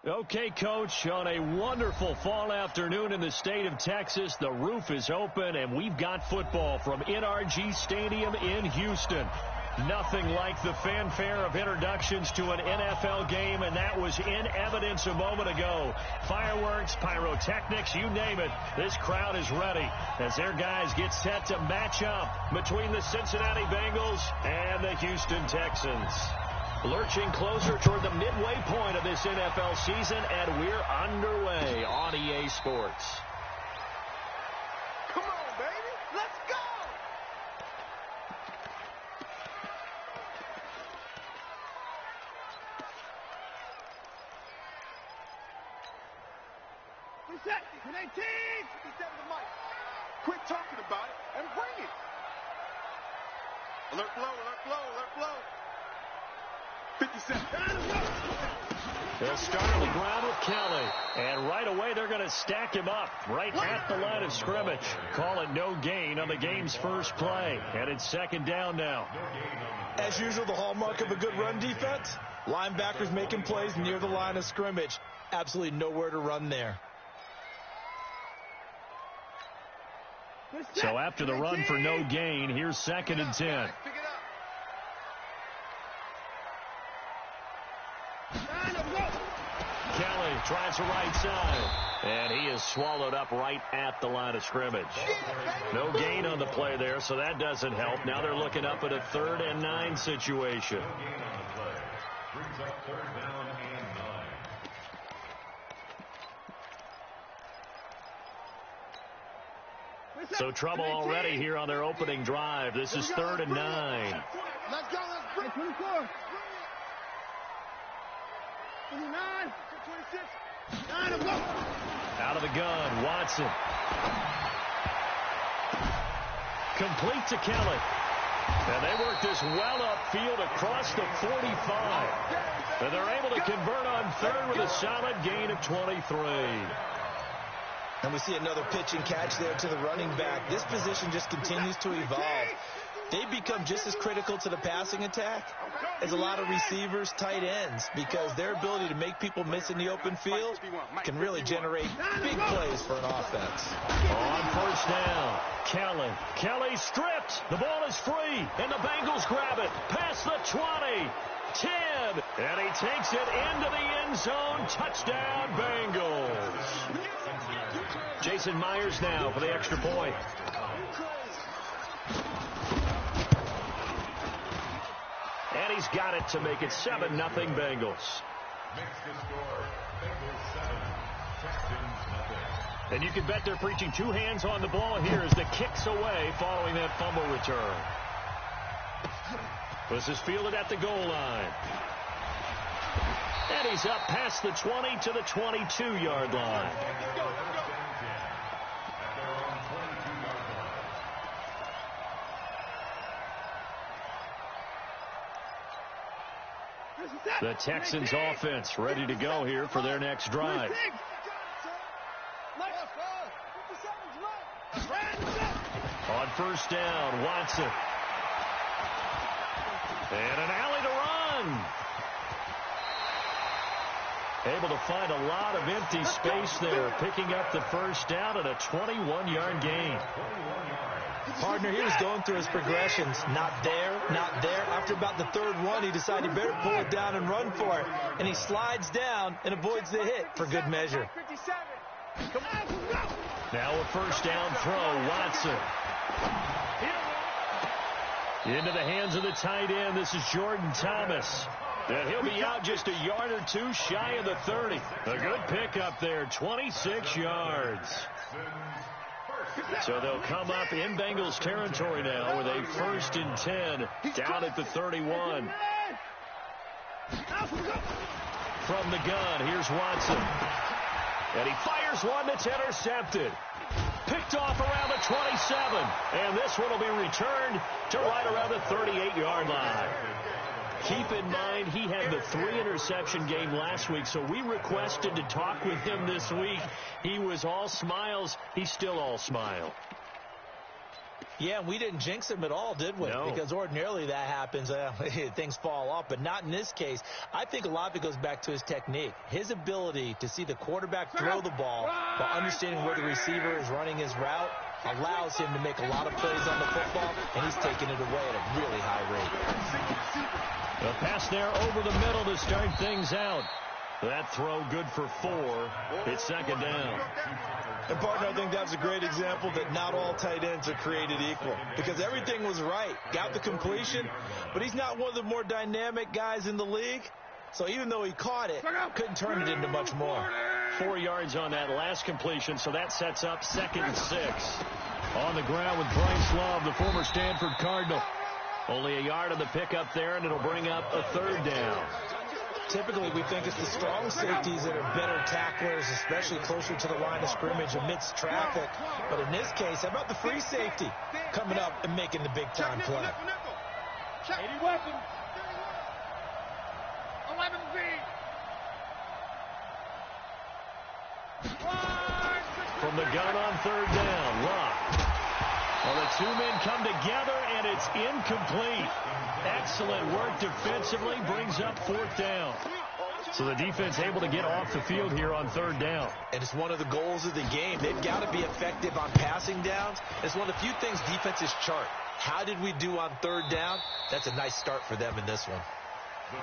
Okay, Coach, on a wonderful fall afternoon in the state of Texas, the roof is open, and we've got football from NRG Stadium in Houston. Nothing like the fanfare of introductions to an NFL game, and that was in evidence a moment ago. Fireworks, pyrotechnics, you name it. This crowd is ready as their guys get set to match up between the Cincinnati Bengals and the Houston Texans. Lurching closer toward the midway point of this NFL season, and we're underway on EA Sports. Come on, baby. Let's go. Reset. 18. 57 to Mike. Quit talking about it and bring it. Alert blow, alert blow, alert blow. 57. They'll start on the ground with Kelly. And right away, they're going to stack him up right at the line of scrimmage. Call it no gain on the game's first play. And it's second down now. As usual, the hallmark of a good run defense, linebackers making plays near the line of scrimmage. Absolutely nowhere to run there. So after the run for no gain, here's second and 10. Kelly tries the right side, and he is swallowed up right at the line of scrimmage. No gain on the play there, so that doesn't help. Now they're looking up at a 3rd and 9 situation. So trouble already here on their opening drive. This is 3rd and 9. Let's go, let's bring 24. 29. 26. Out of the gun, Watson. Complete to Kelly. And they work this well upfield across the 45. And they're able to convert on 3rd with a solid gain of 23. And we see another pitch and catch there to the running back. This position just continues to evolve. They become just as critical to the passing attack as a lot of receivers, tight ends, because their ability to make people miss in the open field can really generate big plays for an offense. On first down, Kelly. Kelly stripped. The ball is free, and the Bengals grab it. Past the 20. 10. And he takes it into the end zone. Touchdown, Bengals. Jason Myers now for the extra point. And he's got it to make it 7-0 Bengals. And you can bet they're preaching 2 hands on the ball here as the kick's away following that fumble return. This is fielded at the goal line. And he's up past the 20 to the 22-yard line. The Texans offense ready to go here for their next drive. On first down, Watson. And an alley to run. Able to find a lot of empty space there, picking up the first down at a 21-yard gain. Partner, he was going through his progressions. Not there, not there. After about the 3rd one, he decided he better pull it down and run for it. And he slides down and avoids the hit for good measure. Now a first down throw, Watson. Into the hands of the tight end. This is Jordan Thomas. And he'll be out just a yard or 2 shy of the 30. A good pickup there, 26 yards. So they'll come up in Bengals territory now with a 1st and 10 down at the 31. From the gun, here's Watson. And he fires one that's intercepted. Picked off around the 27. And this one will be returned to right around the 38-yard line. Keep in mind, he had the 3-interception game last week, so we requested to talk with him this week. He was all smiles. He's still all smile. Yeah, we didn't jinx him at all, did we? No. Because ordinarily that happens. Things fall off, but not in this case. I think a lot of it goes back to his technique. His ability to see the quarterback throw the ball while understanding where the receiver is running his route allows him to make a lot of plays on the football, and he's taking it away at a really high rate. A pass there over the middle to start things out. That throw good for 4. It's second down. And, partner, I think that's a great example that not all tight ends are created equal, because everything was right. Got the completion, but he's not one of the more dynamic guys in the league. So even though he caught it, couldn't turn it into much more. 4 yards on that last completion, so that sets up 2nd and 6. On the ground with Bryce Love, the former Stanford Cardinal. Only a yard on the pickup there, and it'll bring up a 3rd down. Typically, we think it's the strong safeties that are better tacklers, especially closer to the line of scrimmage amidst traffic. But in this case, how about the free safety coming up and making the big-time play? 80 weapons. 11 Z. From the gun on 3rd down, Love. Well, the 2 men come together, and it's incomplete. Excellent work defensively, brings up 4th down. So the defense able to get off the field here on 3rd down. And it's one of the goals of the game. They've got to be effective on passing downs. It's one of the few things defenses chart. How did we do on 3rd down? That's a nice start for them in this one.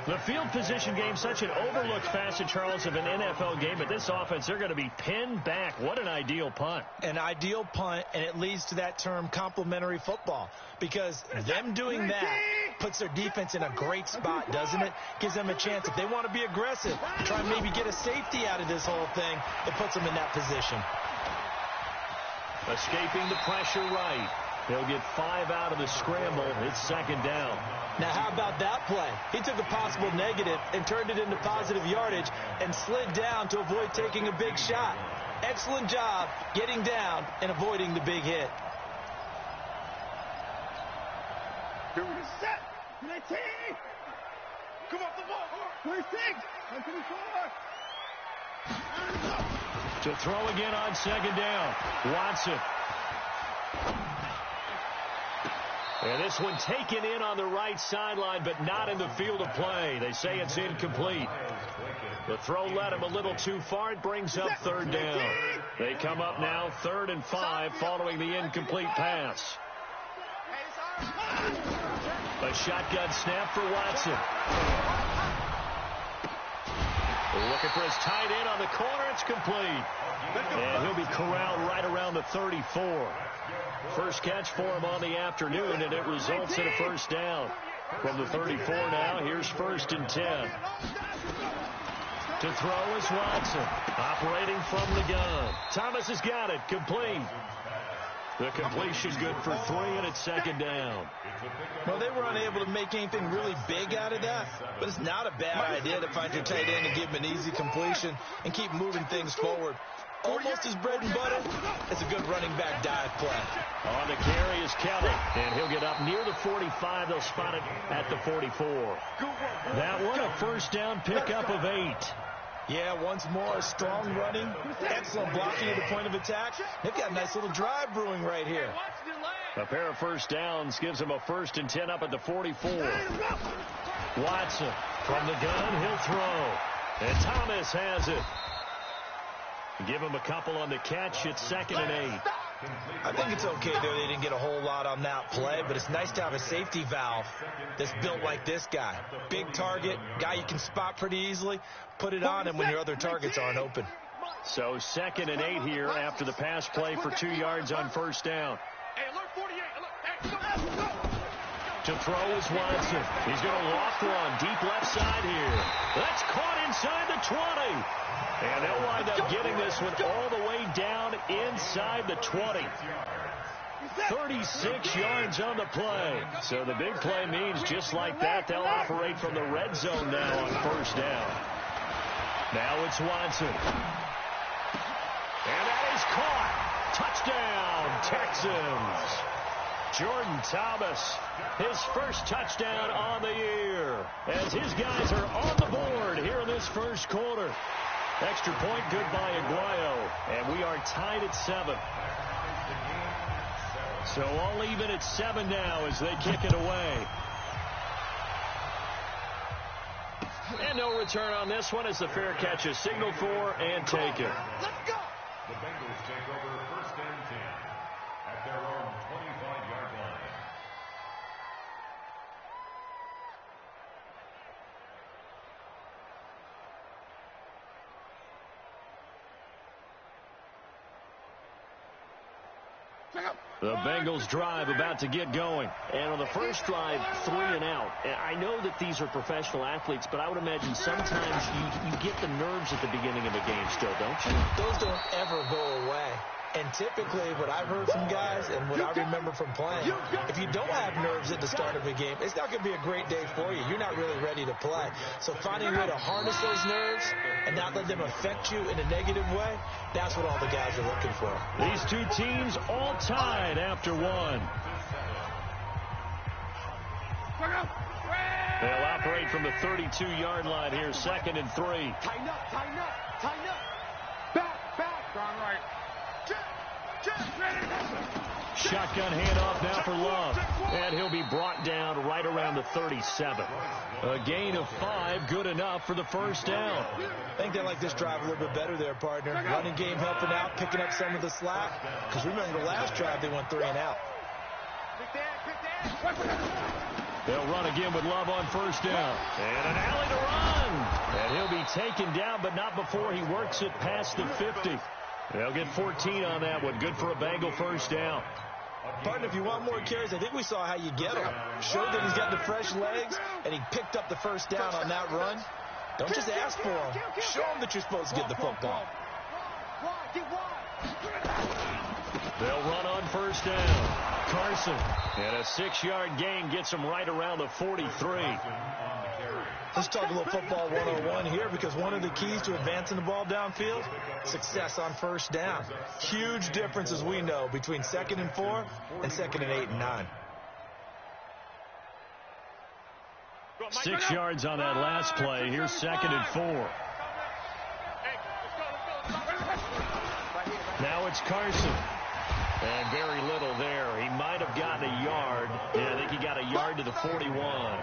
The field position game, such an overlooked facet, Charles, of an NFL game. But this offense, they're going to be pinned back. What an ideal punt. An ideal punt, and it leads to that term complementary football. Because them doing that puts their defense in a great spot, doesn't it? Gives them a chance. If they want to be aggressive, try and maybe get a safety out of this whole thing, it puts them in that position. Escaping the pressure right. He'll get 5 out of the scramble. It's 2nd down. Now, how about that play? He took a possible negative and turned it into positive yardage and slid down to avoid taking a big shot. Excellent job getting down and avoiding the big hit. Here we go. Set. 19. Come off the ball. 26. 24. To throw again on 2nd down. Watson. And this one taken in on the right sideline, but not in the field of play. They say it's incomplete. The throw led him a little too far. It brings up 3rd down. They come up now 3rd and 5 following the incomplete pass. A shotgun snap for Watson. Looking for his tight end on the corner. It's complete. And he'll be corralled right around the 34. First catch for him on the afternoon, and it results in a 1st down. From the 34 now, here's 1st and 10. To throw is Watson, operating from the gun. Thomas has got it, complete. The completion good for 3, and it's 2nd down. Well, they were unable to make anything really big out of that, but it's not a bad idea to find your tight end and give him an easy completion and keep moving things forward. Almost his bread and butter. It's a good running back dive play. On the carry is Kelly, and he'll get up near the 45. They'll spot it at the 44. That one, a 1st down pickup of 8. Yeah, once more, strong running, excellent blocking at the point of attack. They've got a nice little drive brewing right here. A pair of 1st downs gives him a 1st and 10 up at the 44. Watson from the gun, he'll throw. And Thomas has it. Give him a couple on the catch. It's 2nd and 8. I think it's okay there. They didn't get a whole lot on that play, but it's nice to have a safety valve that's built like this guy. Big target, guy you can spot pretty easily. Put it on him when your other targets aren't open. So 2nd and 8 here after the pass play for 2 yards on 1st down. Hey, alert 48. Alert. Hey, go. To throw is Watson. He's going to loft one deep left side here. That's caught inside the 20. And they'll wind up getting this one all the way down inside the 20. 36 yards on the play. So the big play means just like that, they'll operate from the red zone now on 1st down. Now it's Watson. And that is caught. Touchdown, Texans. Jordan Thomas, his 1st touchdown on the year, as his guys are on the board here in this 1st quarter. Extra point good by Aguayo, and we are tied at 7. So all even at 7 now as they kick it away. And no return on this one as the fair catch is signaled for and taken. Let's go. The Bengals take over 1st and 10 at their own 25-yard line. The Bengals drive about to get going. And on the first drive, 3 and out. And I know that these are professional athletes, but I would imagine sometimes you get the nerves at the beginning of a game still, don't you? Those don't ever go away. And typically, what I've heard from guys and what I remember from playing, if you don't have nerves at the start of a game, it's not going to be a great day for you. You're not really ready to play. So finding a way to harness those nerves and not let them affect you in a negative way, that's what all the guys are looking for. These two teams all tied after one. They'll operate from the 32-yard line here, 2nd and 3. Tighten up, tighten up, tighten up. Back. Gone right. Shotgun handoff now for Love. And he'll be brought down right around the 37. A gain of 5, good enough for the first down. I think they like this drive a little bit better there, partner. Running game helping out, picking up some of the slack. Because remember the last drive, they went 3 and out. They'll run again with Love on first down. And an alley to run. And he'll be taken down, but not before he works it past the 50. They'll get 14 on that one. Good for a Bengal first down. Partner, if you want more carries, I think we saw how you get them. Showed that he's got the fresh legs, and he picked up the first down on that run. Don't just ask for him. Show him that you're supposed to get the football. They'll run on first down. Carson, and a 6-yard gain gets him right around the 43. Let's talk a little football 101 here, because one of the keys to advancing the ball downfield, success on first down. Huge difference, as we know, between 2nd and 4 and 2nd and 8 and 9. 6 yards on that last play. Here's 2nd and 4. Now it's Carson. And very little there. He might have gotten a yard. Yeah, I think he got a yard to the 41.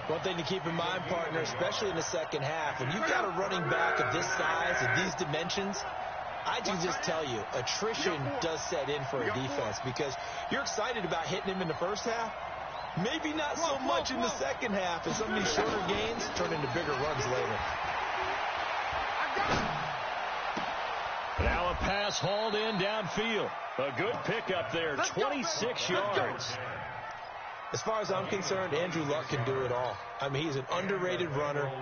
One thing to keep in mind, partner, especially in the second half, when you've got a running back of this size and these dimensions, I can just tell you, attrition does set in for a defense, because you're excited about hitting him in the first half. Maybe not so much in the second half, and some of these shorter gains turn into bigger runs later. Now a pass hauled in downfield. A good pickup there, 26 yards. As far as I'm concerned, Andrew Luck can do it all. I mean, he's an underrated runner,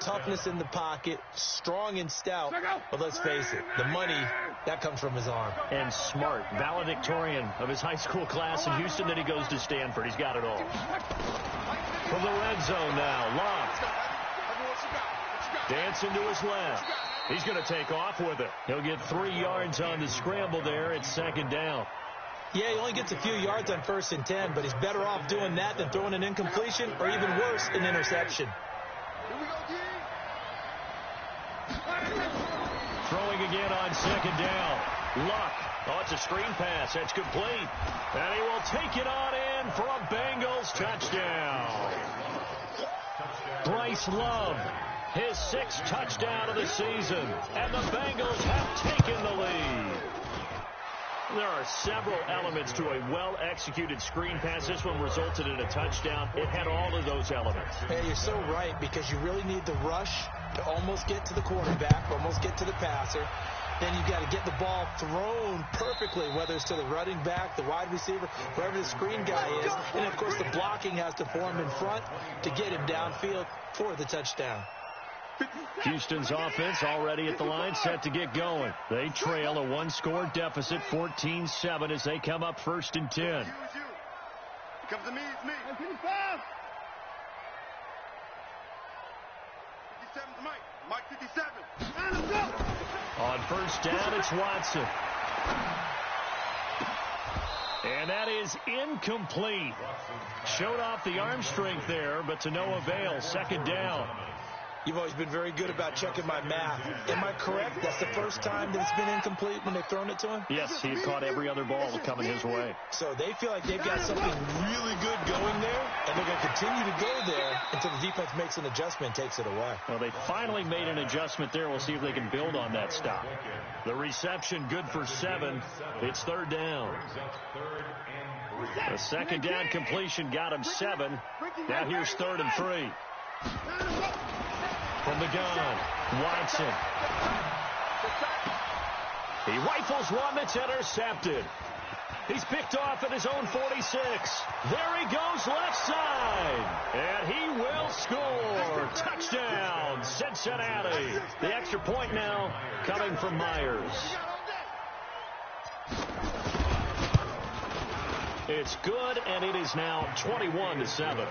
toughness in the pocket, strong and stout. But let's face it, the money, that comes from his arm. And smart, valedictorian of his high school class in Houston. Then he goes to Stanford. He's got it all. From the red zone now, Luck. Dancing to his left. He's going to take off with it. He'll get 3 yards on the scramble there at 2nd down. Yeah, he only gets a few yards on 1st and 10, but he's better off doing that than throwing an incompletion, or even worse, an interception. Throwing again on 2nd down. Luck. Oh, it's a screen pass. That's complete. And he will take it on in for a Bengals touchdown. Bryce Love, his 6th touchdown of the season. And the Bengals have taken the lead. There are several elements to a well-executed screen pass. This one resulted in a touchdown. It had all of those elements. Hey, you're so right, because you really need the rush to almost get to the quarterback, almost get to the passer. Then you've got to get the ball thrown perfectly, whether it's to the running back, the wide receiver, wherever the screen guy is. And, of course, the blocking has to form in front to get him downfield for the touchdown. Houston's offense already at the line, set to get going. They trail a 1-score deficit, 14-7, as they come up 1st and 10. It comes to me, it's me. 57 to Mike 57. Let's go. On first down, it's Watson. And that is incomplete. Showed off the arm strength there, but to no avail. 2nd down. You've always been very good about checking my math. Am I correct? That's the first time that it's been incomplete when they've thrown it to him? Yes, he had caught every other ball coming his way. So they feel like they've got something really good going there, and they're going to continue to go there until the defense makes an adjustment and takes it away. Well, they finally made an adjustment there. We'll see if they can build on that stop. The reception good for 7. It's 3rd down. The 2nd down completion got him 7. Now here's 3rd and 3. From the gun, Watson. He rifles one that's intercepted. He's picked off at his own 46. There he goes left side. And he will score. Touchdown, Cincinnati. The extra point now coming from Myers. It's good, and it is now 21-7.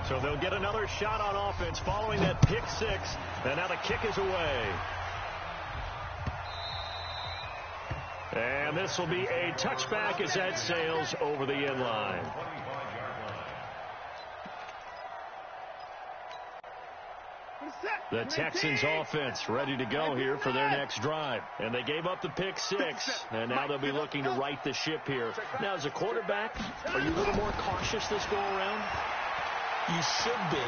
So they'll get another shot on offense following that pick 6. And now the kick is away. And this will be a touchback as that sails over the end line. The Texans offense ready to go here for their next drive. And they gave up the pick 6. And now they'll be looking to right the ship here. Now, as a quarterback, are you a little more cautious this go around? You should be,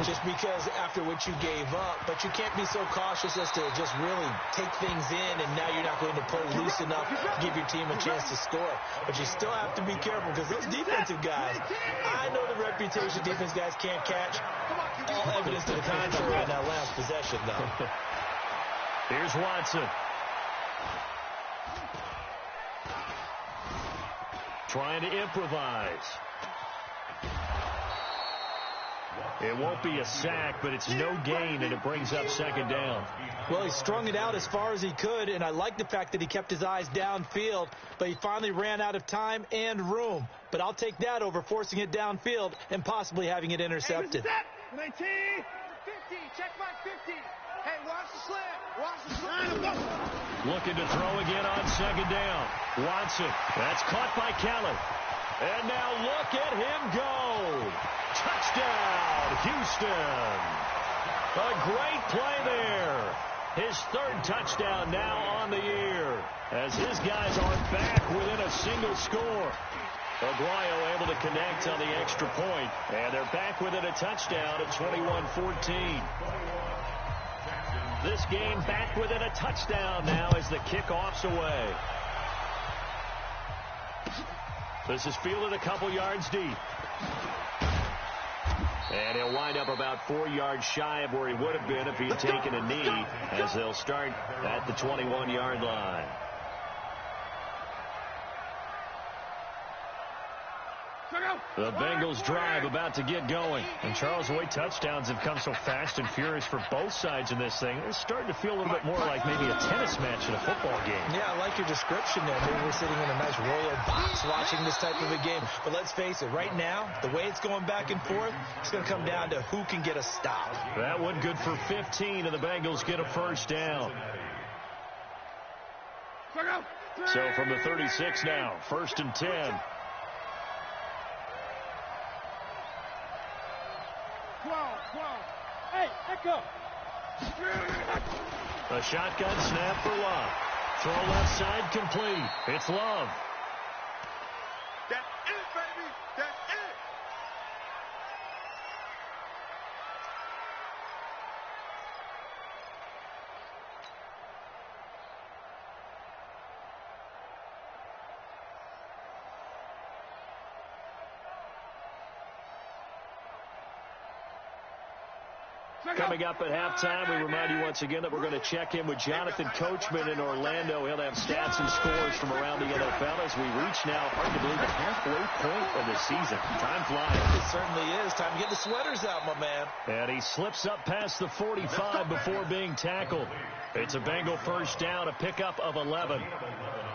just because after what you gave up. But you can't be so cautious as to just really take things in, and now you're not going to play loose enough to give your team a chance to score. But you still have to be careful, because those defensive guys, I know the reputation defense guys can't catch. All evidence to the contrary on that last possession, though. Here's Watson. Trying to improvise. It won't be a sack, but it's no gain, and it brings up 2nd down. Well, he strung it out as far as he could, and I like the fact that he kept his eyes downfield, but he finally ran out of time and room. But I'll take that over forcing it downfield and possibly having it intercepted. 19, 50, check my 50. Hey, watch the slant. Watch the slant. Looking to throw again on 2nd down. Watson. That's caught by Kelly. And now look at him go. Touchdown, Houston. A great play there. His 3rd touchdown now on the year, as his guys are back within a single score. Aguayo able to connect on the extra point, and they're back within a touchdown at 21-14. This game back within a touchdown now as the kickoff's away. This is fielded a couple yards deep. And he'll wind up about 4 yards shy of where he would have been if he had taken a knee, as they'll start at the 21-yard line. The Bengals drive about to get going. And Charles, the way touchdowns have come so fast and furious for both sides in this thing, it's starting to feel a little bit more like maybe a tennis match in a football game. Yeah, I like your description there. Maybe we're sitting in a nice royal box watching this type of a game. But let's face it, right now, the way it's going back and forth, it's going to come down to who can get a stop. That one good for 15, and the Bengals get a 1st down. So from the 36 now, 1st and 10. 12. Hey, let go. A shotgun snap for Love. Throw left side complete. It's Love. That's it, baby. That's it. Coming up at halftime, we remind you once again that we're going to check in with Jonathan Coachman in Orlando. He'll have stats and scores from around the NFL as we reach now, hard to believe, the halfway point of the season. Time flies. It certainly is. Time to get the sweaters out, my man. And he slips up past the 45 before being tackled. It's a Bengal 1st down, a pickup of 11.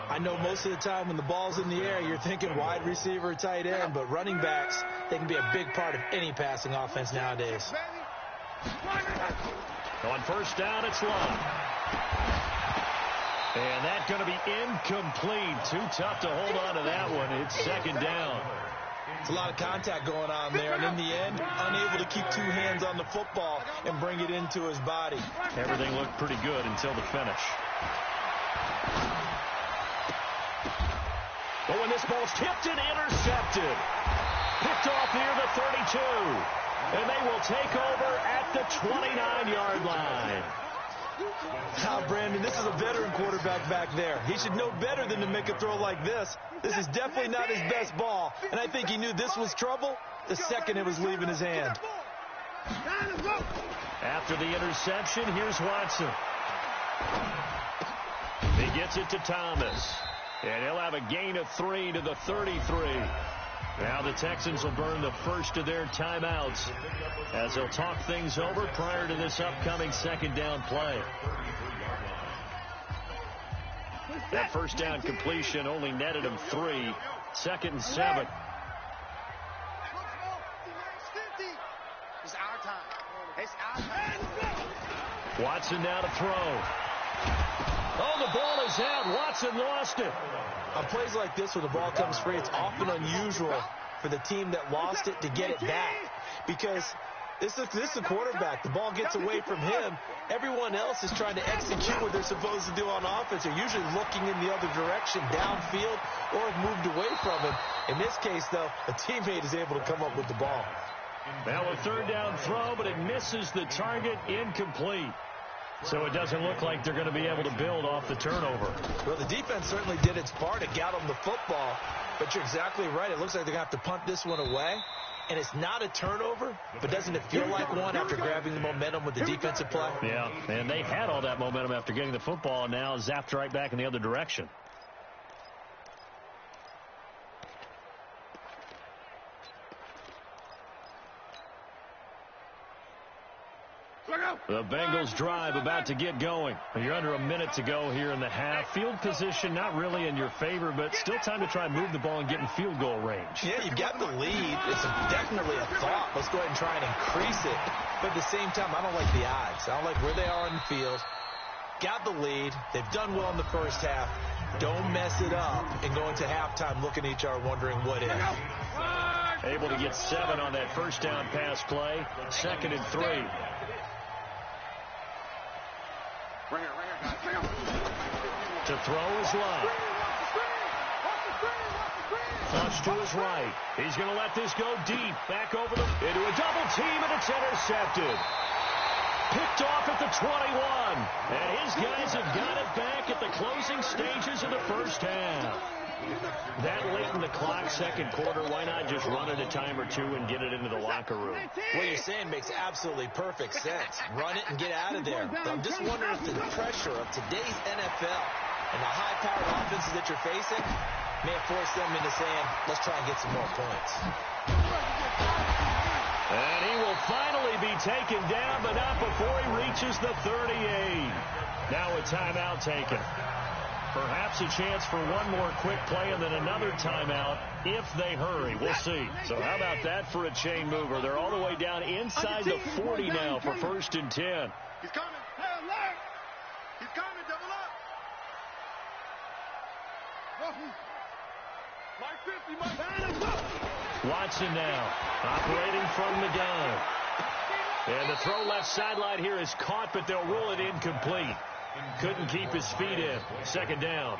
I know most of the time when the ball's in the air, you're thinking wide receiver, tight end, but running backs, they can be a big part of any passing offense nowadays. On 1st down, it's Love. And that's going to be incomplete. Too tough to hold on to that one. It's 2nd down. It's a lot of contact going on there, and in the end, unable to keep two hands on the football and bring it into his body. Everything looked pretty good until the finish. But when this ball's tipped and intercepted, picked off near the 32, and they will take over at the 29-yard line. Now, Brandon, this is a veteran quarterback back there. He should know better than to make a throw like this. This is definitely not his best ball, and I think he knew this was trouble the second it was leaving his hand. After the interception, here's Watson. He gets it to Thomas, and he'll have a gain of 3 to the 33. Now the Texans will burn the first of their timeouts as they'll talk things over prior to this upcoming second down play. That first down completion only netted him 3. 2nd and 7. It's our time. It's our time. Watson now to throw. Oh, the ball is out. Watson lost it. On plays like this where the ball comes free, it's often unusual for the team that lost it to get it back, because this is a quarterback. The ball gets away from him. Everyone else is trying to execute what they're supposed to do on offense. They're usually looking in the other direction, downfield, or have moved away from him. In this case, though, a teammate is able to come up with the ball. Now a third down throw, but it misses the target, incomplete. So it doesn't look like they're going to be able to build off the turnover. Well, the defense certainly did its part to get them the football, but you're exactly right. It looks like they're going to have to punt this one away, and it's not a turnover, but doesn't it feel like one after grabbing the momentum with the defensive play? Yeah, and they had all that momentum after getting the football, and now zapped right back in the other direction. The Bengals drive about to get going. You're under a minute to go here in the half. Field position not really in your favor, but still time to try and move the ball and get in field goal range. Yeah, you've got the lead. It's definitely a thought. Let's go ahead and try and increase it. But at the same time, I don't like the odds. I don't like where they are in the field. Got the lead. They've done well in the first half. Don't mess it up and go into halftime looking at each other wondering what if. Able to get 7 on that first down pass play. 2nd and 3. To throw is Love. Flush to his right. He's going to let this go deep. Back over into a double team, and it's intercepted. Picked off at the 21. And his guys have got it back at the closing stages of the first half. That late in the clock, second quarter, why not just run it a time or two and get it into the locker room? What you're saying makes absolutely perfect sense. Run it and get out of there. But I'm just wondering if the pressure of today's NFL and the high-powered offenses that you're facing may have forced them into saying, let's try and get some more points. And he will finally be taken down, but not before he reaches the 38. Now a timeout taken. Perhaps a chance for one more quick play and then another timeout if they hurry. We'll see. So how about that for a chain mover? They're all the way down inside the 40 now for 1st and 10. He's coming. Hey, alert. He's coming. Double up. Watson now operating from the gun. And the throw left sideline here is caught, but they'll rule it incomplete. Couldn't keep his feet in. 2nd down.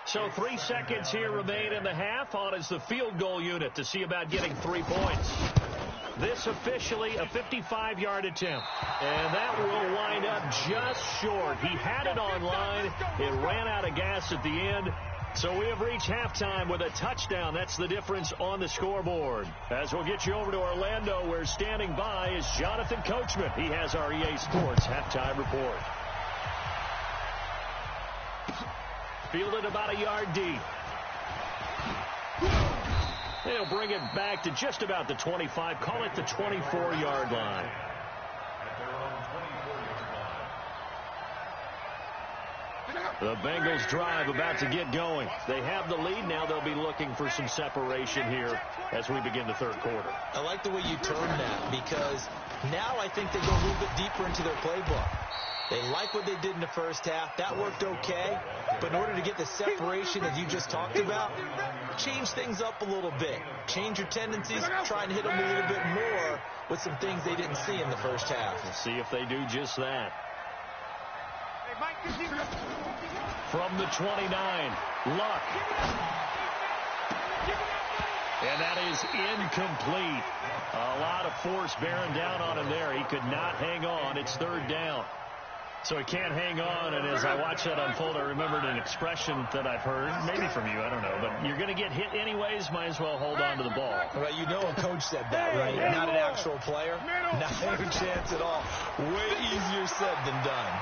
So 3 seconds here remain in the half. On is the field goal unit to see about getting 3 points. This officially a 55-yard attempt. And that will wind up just short. He had it on line. It ran out of gas at the end. So we have reached halftime with a touchdown. That's the difference on the scoreboard. As we'll get you over to Orlando, where standing by is Jonathan Coachman. He has our EA Sports halftime report. Fielded about a yard deep. They'll bring it back to just about the 25. Call it the 24-yard line. The Bengals drive about to get going. They have the lead. Now they'll be looking for some separation here as we begin the third quarter. I like the way you term that, because now I think they go a little bit deeper into their playbook. They like what they did in the first half. That worked okay. But in order to get the separation, as you just talked about, change things up a little bit. Change your tendencies. Try and hit them a little bit more with some things they didn't see in the first half. We'll see if they do just that. From the 29, Luck. And that is incomplete. A lot of force bearing down on him there. He could not hang on. It's third down. So he can't hang on, and as I watch that unfold, I remembered an expression that I've heard, maybe from you, I don't know, but you're going to get hit anyways, might as well hold on to the ball. Well, you know a coach said that, right? Not an actual player. Not a chance at all. Way easier said than done.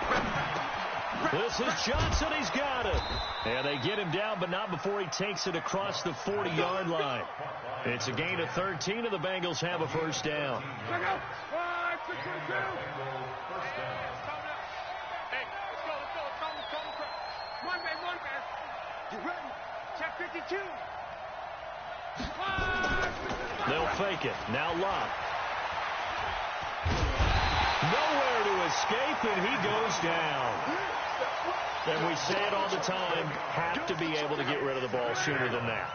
This is Johnson. He's got it. And they get him down, but not before he takes it across the 40-yard line. It's a gain of 13, and the Bengals have a first down. Check 52. They'll fake it. Now Locke. Nowhere to escape, and he goes down. And we say it all the time, have to be able to get rid of the ball sooner than that.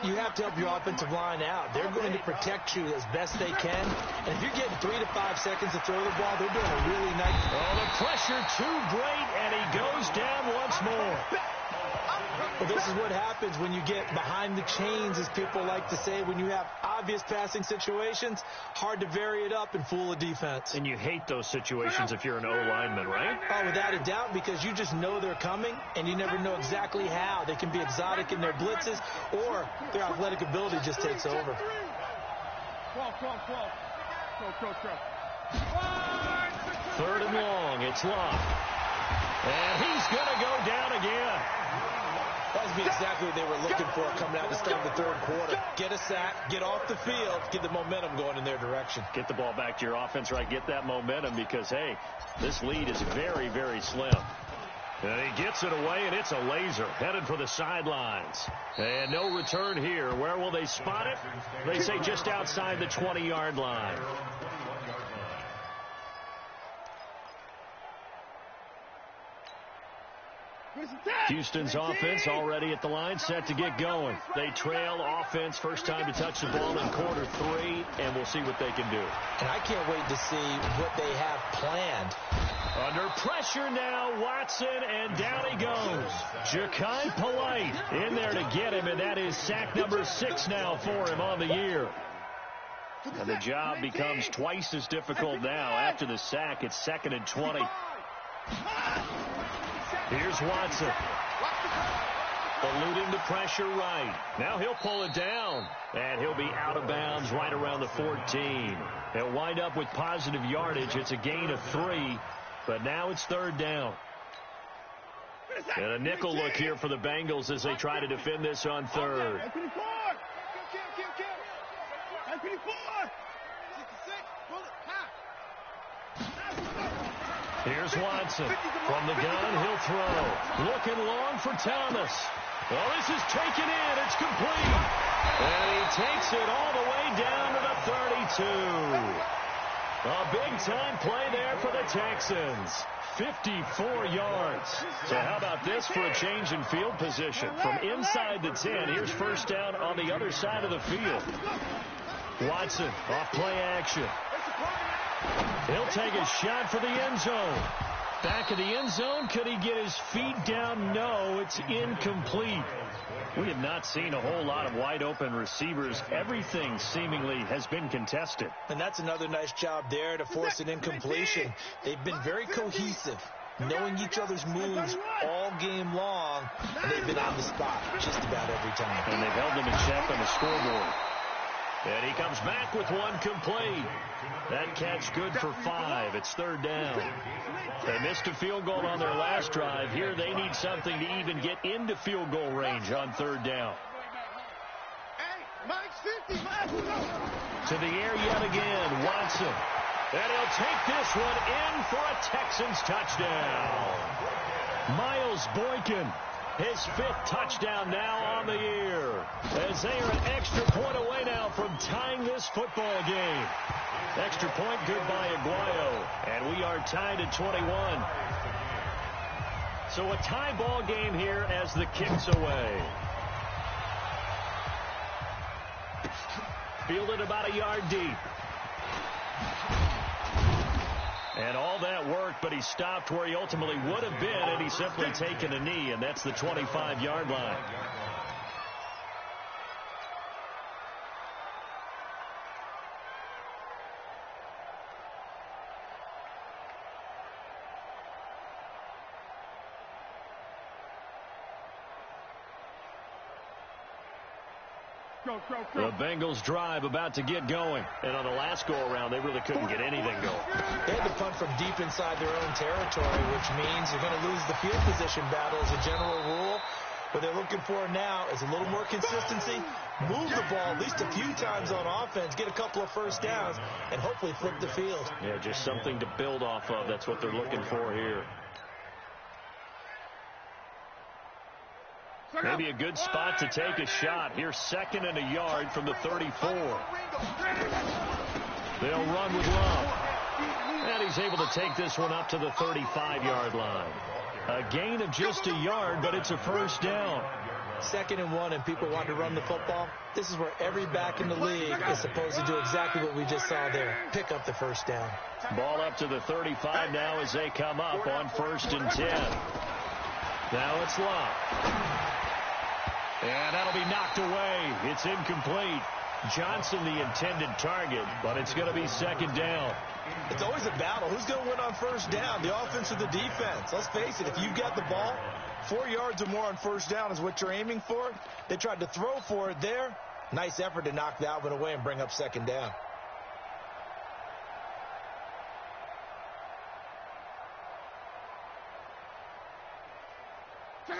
You have to help your offensive line out. They're going to protect you as best they can. And if you're getting 3 to 5 seconds to throw the ball, they're doing a really nice... Oh, the pressure too great, and he goes down once more. Well, this is what happens when you get behind the chains, as people like to say. When you have obvious passing situations, hard to vary it up and fool a defense. And you hate those situations if you're an O-lineman, right? Oh, without a doubt, because you just know they're coming, and you never know exactly how. They can be exotic in their blitzes, or their athletic ability just takes over. Third and long, it's Locke. And he's going to go down again. That would be exactly what they were looking for coming out to start the third quarter. Get a sack, get off the field, get the momentum going in their direction. Get the ball back to your offense, right? Get that momentum because, hey, this lead is very, very slim. And he gets it away, and it's a laser headed for the sidelines. And no return here. Where will they spot it? They say just outside the 20-yard line. Houston's offense already at the line, set to get going. They trail offense, first time to touch the ball in quarter 3, and we'll see what they can do. And I can't wait to see what they have planned. Under pressure now, Watson, and down he goes. Ja'Kai Polite in there to get him, and that is sack number 6 now for him on the year. And the job becomes twice as difficult now. After the sack, it's 2nd and 20. Here's Watson. Eluding the pressure right. Now he'll pull it down. And he'll be out of bounds right around the 14. He'll wind up with positive yardage. It's a gain of 3. But now it's third down. And a nickel look here for the Bengals as they try to defend this on third. Here's Watson. From the gun, he'll throw. Looking long for Thomas. Well, this is taken in. It's complete. And he takes it all the way down to the 32. A big-time play there for the Texans. 54 yards. So how about this for a change in field position? From inside the 10, here's first down on the other side of the field. Watson off play action. He'll take a shot for the end zone. Back of the end zone. Could he get his feet down? No, it's incomplete. We have not seen a whole lot of wide-open receivers. Everything seemingly has been contested. And that's another nice job there to force an incompletion. They've been very cohesive, knowing each other's moves all game long, and they've been on the spot just about every time. And they've held them in check on the scoreboard. And he comes back with one complete. That catch good for 5. It's third down. They missed a field goal on their last drive. Here they need something to even get into field goal range on third down. To the air yet again, Watson. And he'll take this one in for a Texans touchdown. Miles Boykin His 5th touchdown now on the year. As they are an extra point away now from tying this football game. Extra point, good by Aguayo. And we are tied at 21. So a tie ball game here as the kick's away. Fielded about a yard deep. And all that worked, but he stopped where he ultimately would have been, and he's simply taken a knee, and that's the 25-yard line. The Bengals drive about to get going. And on the last go-around, they really couldn't get anything going. They had to punt from deep inside their own territory, which means you're going to lose the field position battle as a general rule. What they're looking for now is a little more consistency, move the ball at least a few times on offense, get a couple of first downs, and hopefully flip the field. Yeah, just something to build off of. That's what they're looking for here. Maybe a good spot to take a shot. Here's 2nd and a yard from the 34. They'll run with Love. And he's able to take this one up to the 35-yard line. A gain of just a yard, but it's a first down. 2nd and 1, and people want to run the football. This is where every back in the league is supposed to do exactly what we just saw there. Pick up the first down. Ball up to the 35 now as they come up on 1st and 10. Now it's Love. And that'll be knocked away. It's incomplete. Johnson the intended target, but it's going to be 2nd down. It's always a battle. Who's going to win on first down, the offense or the defense? Let's face it, if you've got the ball, 4 yards or more on first down is what you're aiming for. They tried to throw for it there. Nice effort to knock that one away and bring up 2nd down.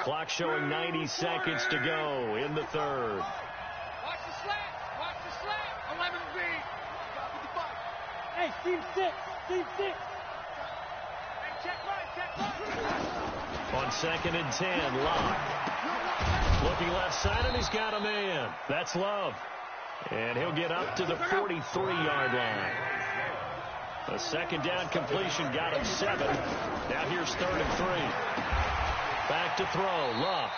Clock showing 90 seconds to go in the 3rd. Watch the slant. Watch the slant. 11 B. Hey, team 6. Team 6. Hey, check right. On 2nd and 10, Love. Looking left side, and he's got a man. That's Love. And he'll get up to the 43-yard line. A 2nd down completion got him 7. Now here's 3rd and 3. Back to throw. Love.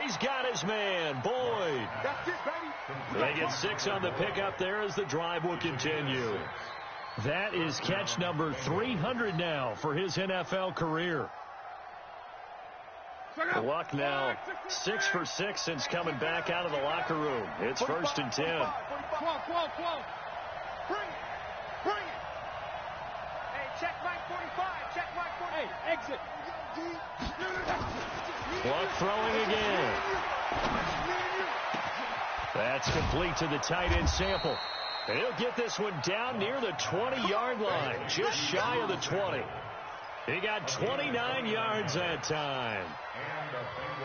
He's got his man. Boyd. That's it, baby. They get 6 on the pickup there as the drive will continue. That is catch number 300 now for his NFL career. Luck now 6 for 6 since coming back out of the locker room. It's 1st and 10. 12. Bring it. Bring it. Hey, check Mike 45. Check Mike 45. Hey, exit. Luck throwing again. That's complete to the tight end Sample. And he'll get this one down near the 20-yard line, just shy of the 20. He got 29 yards that time.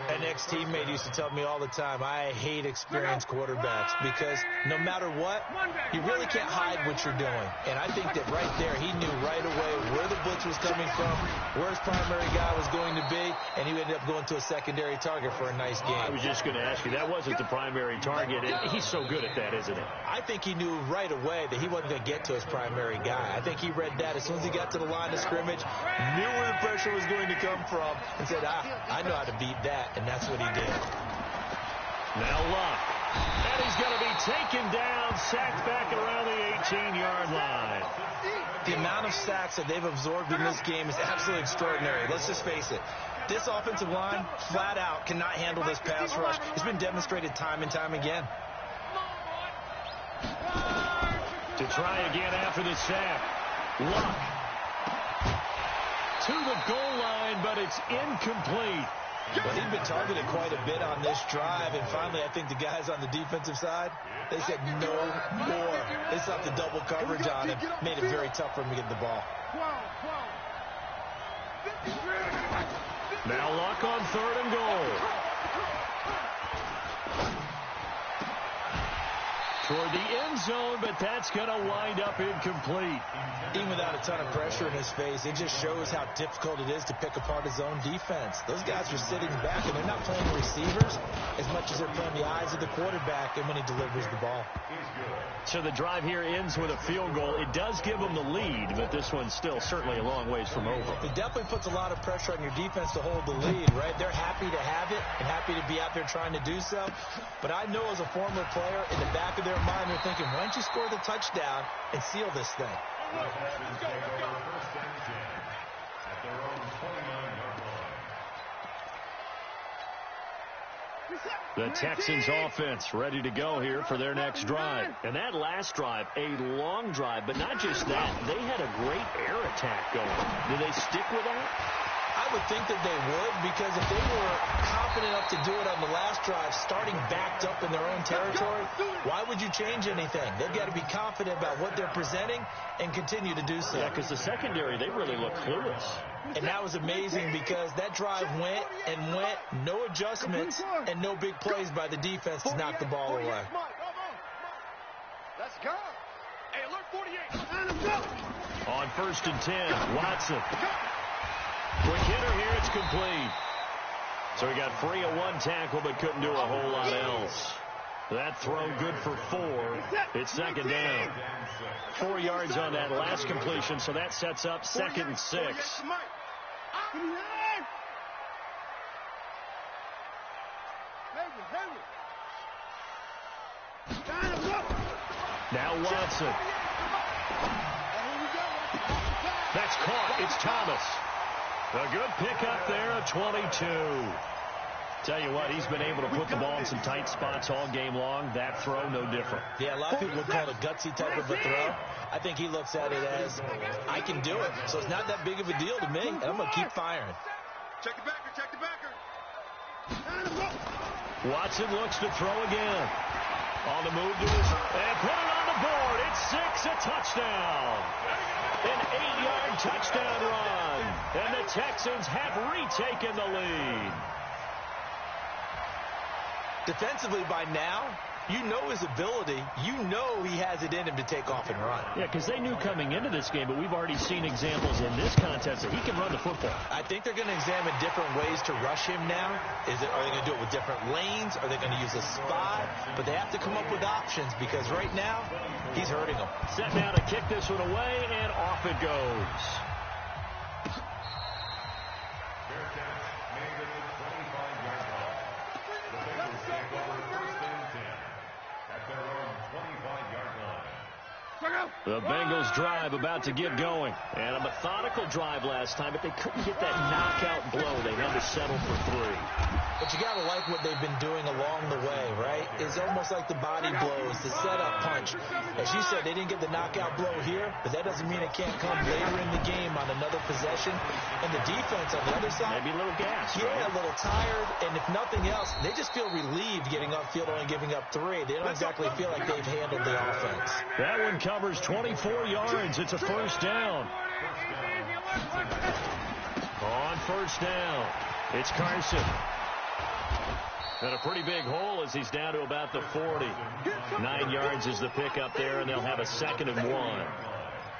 An ex-teammate used to tell me all the time, I hate experienced quarterbacks because no matter what, you really can't hide what you're doing. And I think that right there, he knew right away where the blitz was coming from, where his primary guy was going to be, and he ended up going to a secondary target for a nice game. I was just going to ask you, that wasn't the primary target. He's so good at that, isn't he? I think he knew right away that he wasn't going to get to his primary guy. I think he read that as soon as he got to the line of scrimmage, knew where the pressure was going to come from, and said, I know how to beat that, and that's what he did. Now Luck. And he's going to be taken down, sacked back around the 18-yard line. The amount of sacks that they've absorbed in this game is absolutely extraordinary. Let's just face it. This offensive line, flat out, cannot handle this pass rush. It's been demonstrated time and time again. To try again after the sack. Luck. To the goal line, but it's incomplete. But he's been targeted quite a bit on this drive, and finally I think the guys on the defensive side, they said no more. They stopped the double coverage on him, made it very tough for him to get the ball. Now Luck on 3rd and goal. toward the end zone, but that's going to wind up incomplete. Even without a ton of pressure in his face, it just shows how difficult it is to pick apart his own defense. Those guys are sitting back, and they're not playing receivers as much as they're playing the eyes of the quarterback and when he delivers the ball. So the drive here ends with a field goal. It does give them the lead, but this one's still certainly a long ways from over. It definitely puts a lot of pressure on your defense to hold the lead, right? They're happy to have it and happy to be out there trying to do so. But I know as a former player, in the back of their mind, they're thinking, why don't you score the touchdown and seal this thing? The Texans offense ready to go here for their next drive. And that last drive, a long drive, but not just that. They had a great air attack going. Do they stick with that? I would think that they would, because if they were confident enough to do it on the last drive, starting backed up in their own territory, why would you change anything? They've got to be confident about what they're presenting and continue to do so. Yeah, because the secondary, they really look clueless. And that was amazing because that drive went and went, no adjustments, and no big plays by the defense to knock the ball away. Let's go. Hey, alert 48. On 1st and 10, Watson. Quick hitter here, it's complete. So he got free of one tackle, but couldn't do a whole lot else. That throw good for 4. It's 2nd down. 4 yards on that last completion, so that sets up 2nd and 6. Now Watson. That's caught. It's Thomas. A good pickup there, a 22. Tell you what, he's been able to put the ball in some tight spots all game long. That throw, no different. Yeah, a lot of people would call it a gutsy type of a throw. I think he looks at it as, I can do it, so it's not that big of a deal to me, and I'm going to keep firing. Check the backer, check the backer. Watson looks to throw again. On the move to his, and put it on the board. It's 6, a touchdown. An 8-yard touchdown run. And the Texans have retaken the lead. Defensively by now, you know his ability. You know he has it in him to take off and run. Yeah, because they knew coming into this game, but we've already seen examples in this contest that he can run the football. I think they're going to examine different ways to rush him now. Are they going to do it with different lanes? Are they going to use a spy? But they have to come up with options because right now, he's hurting them. Set now to kick this one away, and off it goes. The Bengals drive about to get going. And a methodical drive last time, but they couldn't get that knockout blow. They had to settle for 3. But you got to like what they've been doing along the way, right? It's almost like the body blows, the setup punch. As you said, they didn't get the knockout blow here, but that doesn't mean it can't come later in the game on another possession. And the defense on the other side, maybe a little gas. Yeah, right? A little tired. And if nothing else, they just feel relieved getting upfield, only giving up 3. They don't exactly feel like they've handled the offense. That one covers 24 yards. It's a 1st down. On 1st down, it's Carson. And a pretty big hole as he's down to about the 40. 9 yards is the pickup there, and they'll have a 2nd and 1.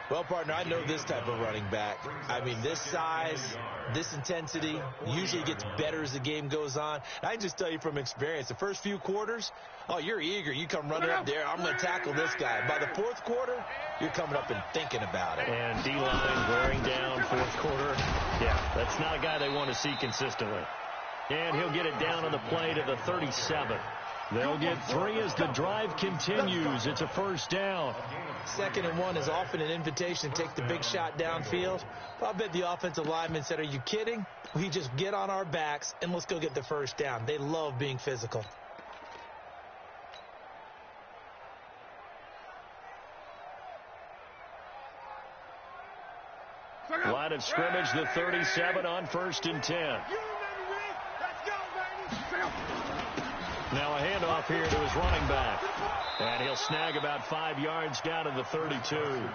Well, partner, I know this type of running back. I mean, this size, this intensity usually gets better as the game goes on. I can just tell you from experience, the first few quarters, oh, you're eager. You come running up there. I'm going to tackle this guy. By the 4th quarter, you're coming up and thinking about it. And D-line wearing down 4th quarter. Yeah, that's not a guy they want to see consistently. And he'll get it down on the play to the 37. They'll get 3 as the drive continues. It's a 1st down. 2nd and 1 is often an invitation to take the big shot downfield. But I bet the offensive lineman said, are you kidding? We just get on our backs and let's go get the 1st down. They love being physical. Line of scrimmage, the 37 on 1st and 10. Now a handoff here to his running back. And he'll snag about 5 yards down to the 32.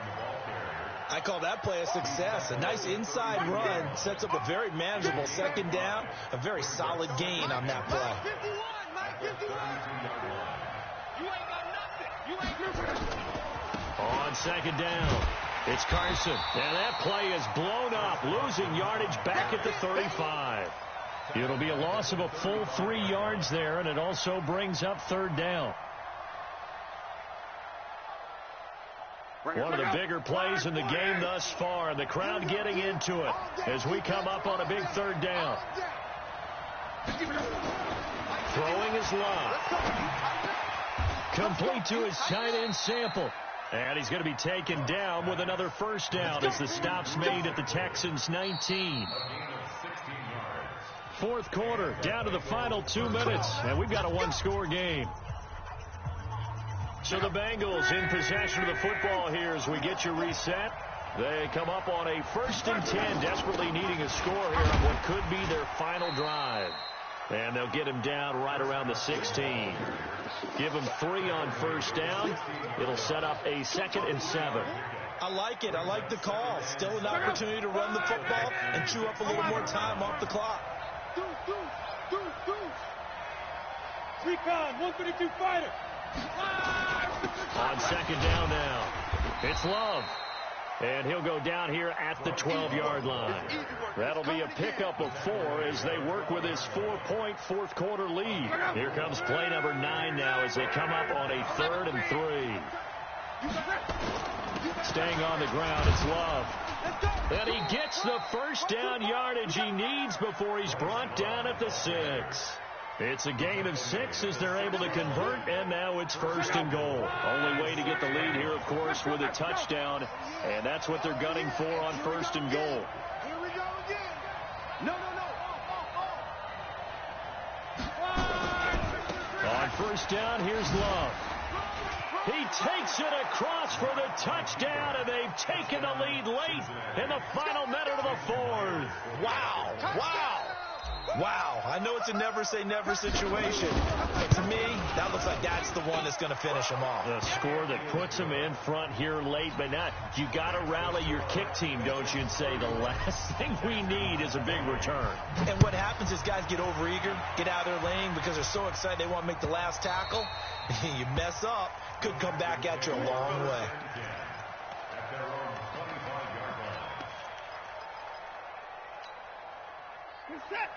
I call that play a success. A nice inside run sets up a very manageable 2nd down. A very solid gain on that play. On second down, it's Carson. And that play is blown up, losing yardage back at the 35. It'll be a loss of a full 3 yards there, and it also brings up third down. One of the bigger plays in the game thus far. The crowd getting into it as we come up on a big third down. Throwing is Love. Complete to his tight end Sample. And he's going to be taken down with another first down as the stop's made at the Texans' 19. Fourth quarter, down to the final 2 minutes, and we've got a one-score game. So the Bengals in possession of the football here as we get you reset. They come up on a 1st and 10, desperately needing a score here on what could be their final drive. And they'll get him down right around the 16. Give him 3 on first down. It'll set up a 2nd and 7. I like it. I like the call. Still an opportunity to run the football and chew up a little more time off the clock. Recon, 132 fighter. On second down now, it's Love. And he'll go down here at the 12-yard line. That'll be a pickup of 4 as they work with his 4-point fourth quarter lead. Here comes play number 9 now as they come up on a 3rd and 3. Staying on the ground, it's Love. And he gets the first down yardage he needs before he's brought down at the 6. It's a gain of 6 as they're able to convert, and now it's 1st and goal. Only way to get the lead here, of course, with a touchdown, and that's what they're gunning for on 1st and goal. Here we go again. No. On first down, here's Love. He takes it across for the touchdown, and they've taken the lead late in the final minute of the 4th. Wow, I know it's a never-say-never situation, but to me, that looks like that's the one that's going to finish him off. The score that puts him in front here late, but not. You got to rally your kick team, don't you, and say the last thing we need is a big return. And what happens is guys get overeager, get out of their lane because they're so excited they want to make the last tackle. You mess up, could come back at you a long way.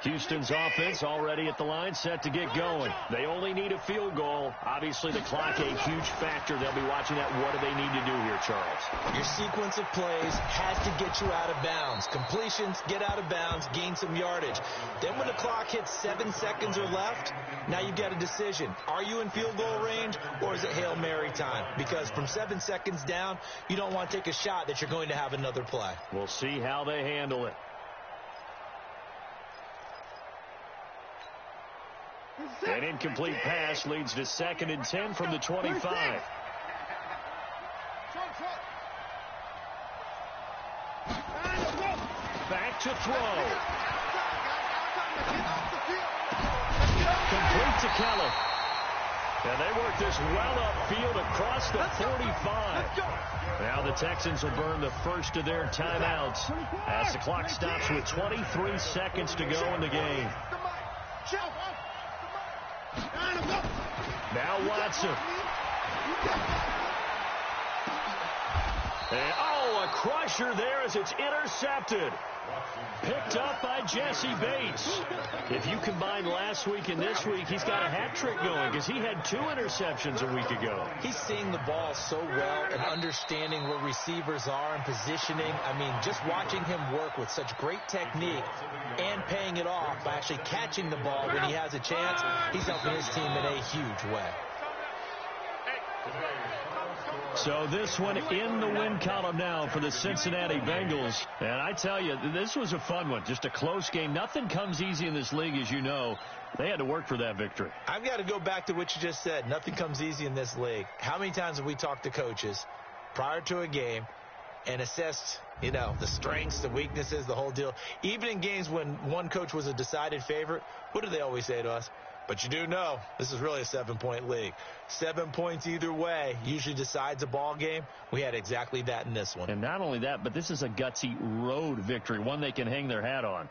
Houston's offense already at the line, set to get going. They only need a field goal. Obviously, the clock a huge factor. They'll be watching that. What do they need to do here, Charles? Your sequence of plays has to get you out of bounds. Completions, get out of bounds, gain some yardage. Then when the clock hits 7 seconds or left, now you've got a decision. Are you in field goal range, or is it Hail Mary time? Because from 7 seconds down, you don't want to take a shot that you're going to have another play. We'll see how they handle it. An incomplete pass leads to 2nd and 10 from the 25. Back to throw. Complete to Kelly. And they work this well upfield across the 45. Now the Texans will burn the first of their timeouts as the clock stops with 23 seconds to go in the game. Now Watson. And, a crusher there as it's intercepted. Picked up by Jesse Bates. If you combine last week and this week, he's got a hat trick going because he had 2 interceptions a week ago. He's seeing the ball so well and understanding where receivers are and positioning. I mean, just watching him work with such great technique and paying it off by actually catching the ball when he has a chance, he's helping his team in a huge way. So this one in the win column now for the Cincinnati Bengals. And I tell you, this was a fun one. Just a close game. Nothing comes easy in this league, as you know. They had to work for that victory. I've got to go back to what you just said. Nothing comes easy in this league. How many times have we talked to coaches prior to a game and assessed, the strengths, the weaknesses, the whole deal? Even in games when one coach was a decided favorite, what do they always say to us? But you do know this is really a 7-point league. 7 points either way usually decides a ball game. We had exactly that in this one. And not only that, but this is a gutsy road victory, one they can hang their hat on.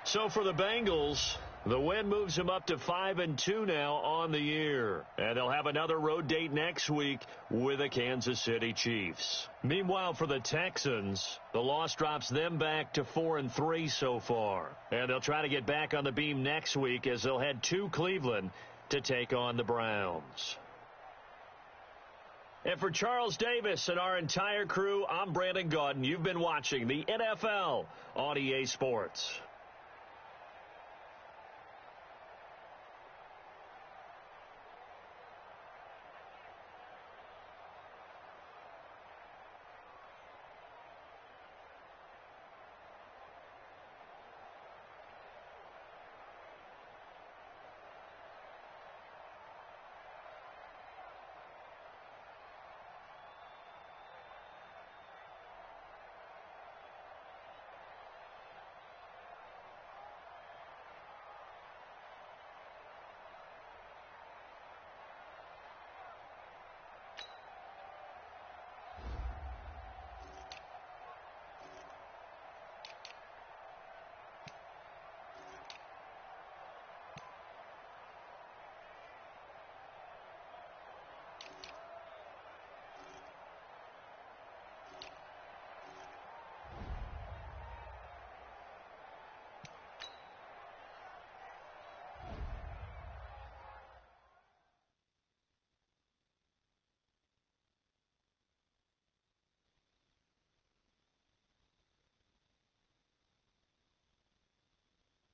So for the Bengals, The win moves them up to 5-2 now on the year. And they'll have another road date next week with the Kansas City Chiefs. Meanwhile, for the Texans, the loss drops them back to 4-3 so far. And they'll try to get back on the beam next week as they'll head to Cleveland to take on the Browns. And for Charles Davis and our entire crew, I'm Brandon Gaudin. You've been watching the NFL on EA Sports.